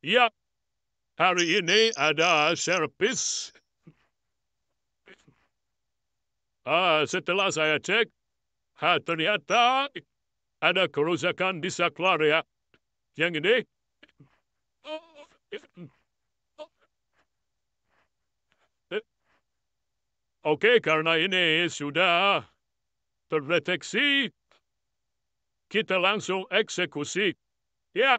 Ya, hari ini ada servis. Setelah saya cek, ternyata ada kerusakan di saklar ya. Yang ini. Oke, karena ini sudah terdeteksi, kita langsung eksekusi. Ya.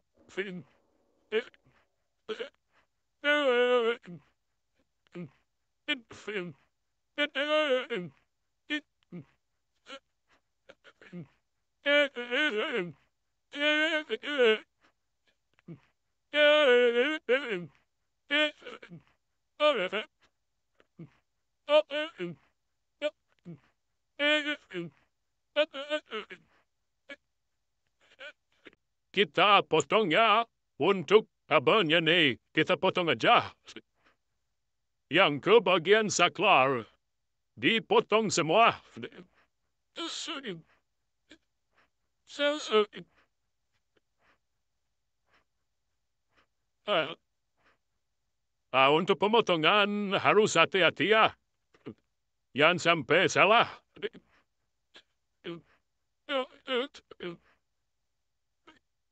Kita potongnya untuk kabelnya nih. Kita potong aja. Yang ke bagian saklar dipotong semua. Untuk pemotongan harus hati-hati ya. Jangan sampai salah.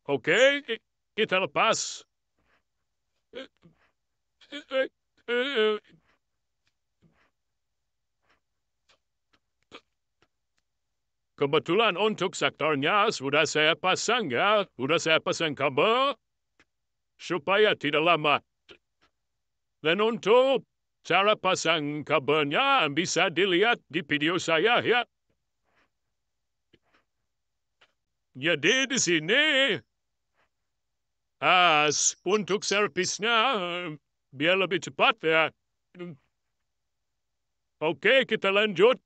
Oke, kita lepas. Kebetulan untuk sektornya sudah saya pasang ya. Sudah saya pasang kabel supaya tidak lama. Dan untuk cara pasang kabelnya bisa dilihat di video saya ya. Jadi di sini untuk servisnya biar lebih cepat ya. Oke, kita lanjut.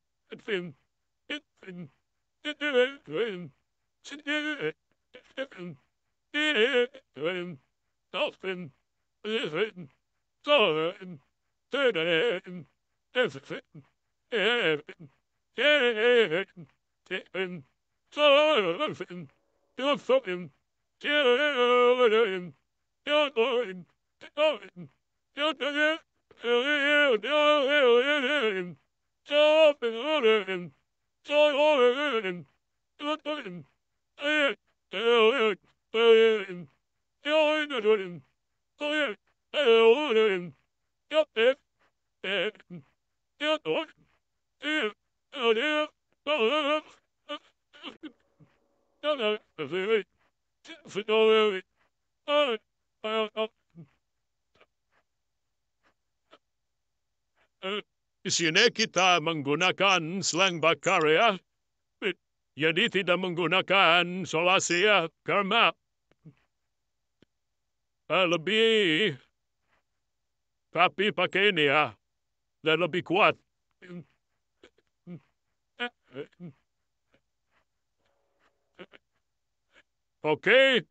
Di sini kita menggunakan selang bakar ya. Jadi tidak menggunakan solasi ya. Karena lebih tapi pakai ini ya. Dan lebih kuat. Oke.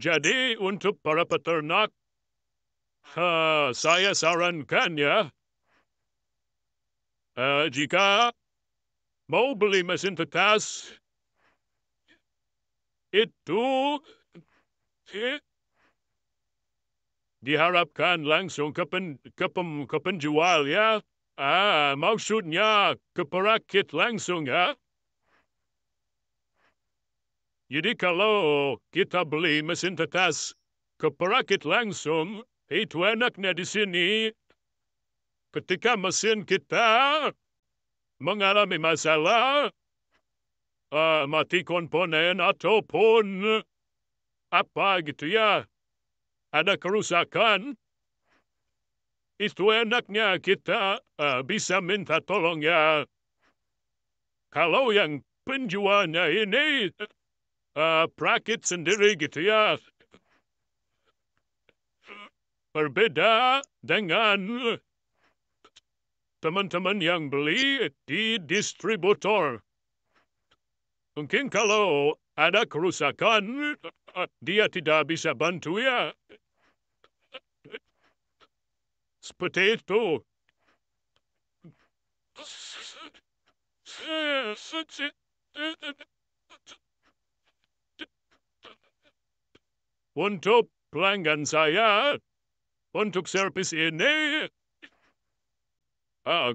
Jadi untuk para peternak, saya sarankan ya, jika mau beli mesin tetas, itu diharapkan langsung ke penjual ya. Maksudnya ke perakit langsung ya. Jadi kalau kita beli mesin tetas ke perakit langsung, itu enaknya di sini. Ketika mesin kita mengalami masalah, mati komponen ataupun apa gitu ya, ada kerusakan, itu enaknya kita bisa minta tolong ya. Kalau yang penjualnya ini perakit sendiri gitu ya, berbeda dengan teman-teman yang beli di distributor. Mungkin kalau ada kerusakan, dia tidak bisa bantu ya. Seperti itu. Untuk pelanggan saya, untuk servis ini,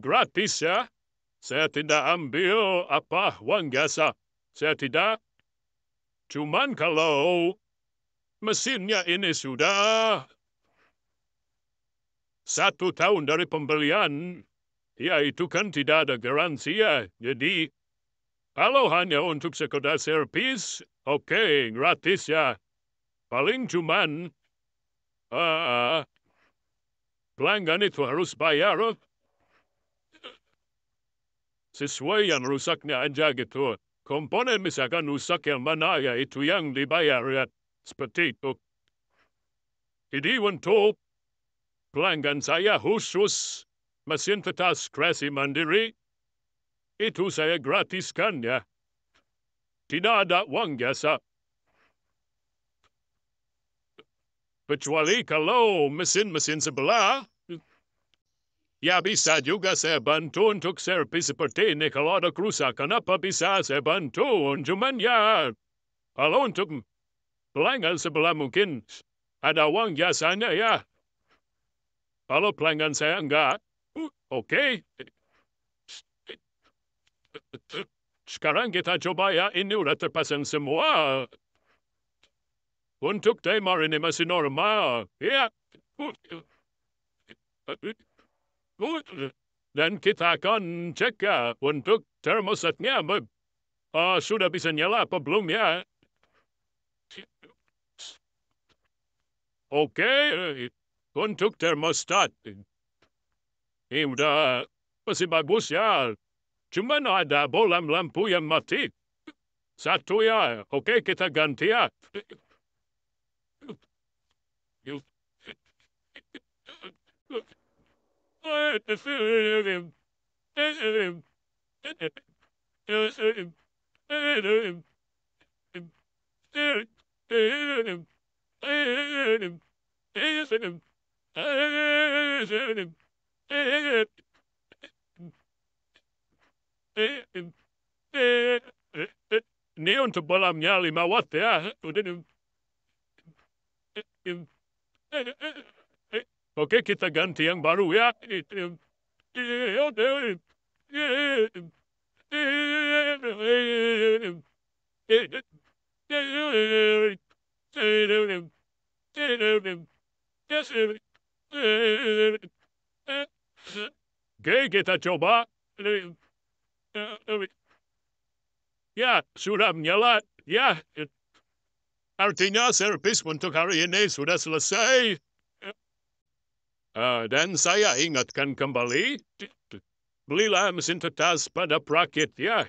gratis ya. Saya tidak ambil uang jasa. Saya tidak. Cuman kalau mesinnya ini sudah 1 tahun dari pembelian, ya itu kan tidak ada garansi ya. Jadi, kalau hanya untuk sekedar servis, oke, gratis ya. Paling cuman pelanggan itu harus bayar sesuai yang rusaknya aja gitu. Komponen misalkan rusak yang mana ya itu yang dibayar ya. Seperti itu. Jadi untuk pelanggan saya khusus mesin tetas kreasi mandiri, itu saya gratiskan ya. Tidak ada uang jasa. Kecuali kalau mesin-mesin sebelah, ya bisa juga saya bantu untuk servis seperti ini. Kalau ada kerusakan apa bisa saya bantu. Cuman ya, kalau untuk pelanggan sebelah mungkin ada uang jasanya ya. Kalau pelanggan saya enggak, oke. Sekarang kita coba ya, ini udah terpasang semua. Untuk timer ini masih normal. Ya. Dan kita akan cek ya untuk termostatnya sudah bisa nyala apa belum ya. Oke, untuk termostat. Ini udah masih bagus ya. Cuma ada bolam lampu yang mati. Satu ya. Oke, kita ganti ya. Ini untuk bolamnya 5 watt ya. Oke, kita ganti yang baru ya. Oke, kita coba. Ya, sudah menyala. Ya, artinya servis untuk hari ini sudah selesai. Dan saya ingatkan kembali, belilah mesin tetas pada perakit ya.